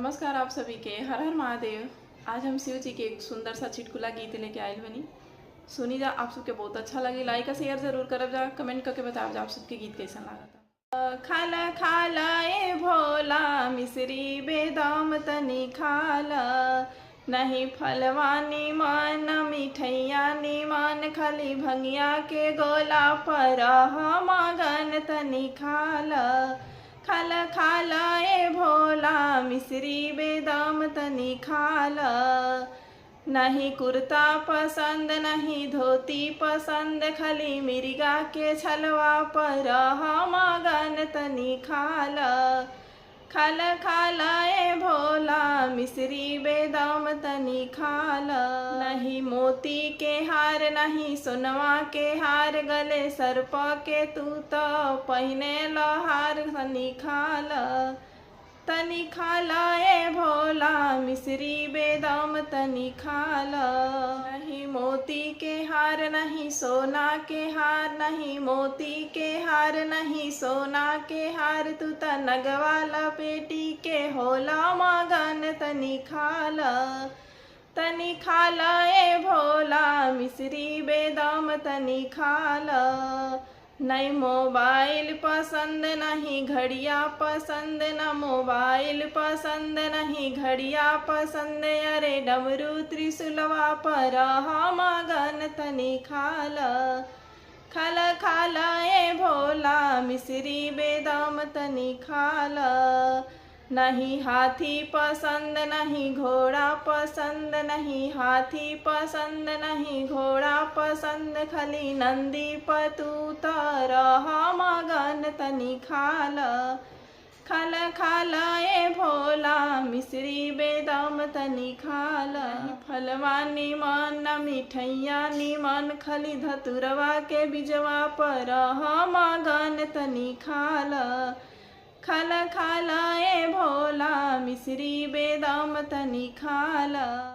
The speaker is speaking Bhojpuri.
नमस्कार आप सभी के। हर हर महादेव। आज हम शिव जी के एक सुंदर सा चुटकुला गीत लेके आयल बनी। सुनी जा, आप सबके बहुत अच्छा लगे। लाइक और शेयर जरूर करब जा, कमेंट करके बताओ जा आप सबके गीत कैसा लगा। खाला खाला ए भोला मिश्री बेदाम तनी खाला, नहीं फलवानी मान मिठैया मान, खाली भंगिया के गोला पर मगन तनी खाला। खाला खाला ए भोला मिश्री बेदाम तनी खाला, नहीं कुर्ता पसंद नहीं धोती पसंद, खाली मिर्गा के छलवा पर मगन तनी खाला। खाला खाला ए भोला मिश्री बेदाम तनी खाला, नहीं मोती के हार नहीं सोनवा के हार, गले सर्प के तू तो पहने लहार तनी खाला। तनी खाला ए भोला मिश्री बेदाम तनी खाला, नहीं मोती के हार नहीं सोना के हार, नहीं मोती के हार नहीं सोना के हार, तू त नगवाला पेटी के होला मगन तनी खाला। तनी खाला ए भोला मिश्री बेदाम तनी खाला, नहीं मोबाइल पसंद नहीं घड़िया पसंद, न मोबाइल पसंद नहीं घड़िया पसंद, अरे डमरू त्रिशूलवा पर मगन तनी खाला। खाला खाला ए भोला मिश्री बेदाम तनी खाला, नहीं हाथी पसंद नहीं घोड़ा पसंद, नहीं हाथी पसंद नहीं घोड़ा पसंद, खाली नंदी पतूत मगन तनी खाला। खाला खाला ए भोला मिश्री बेदाम तनी खाला, फलवानी मान न मिठैया मान, खाली धतुरवा के बिजवा पर मगन तनी खाला। खाला खाला ए भोला मिश्री बेदाम तनी खाला।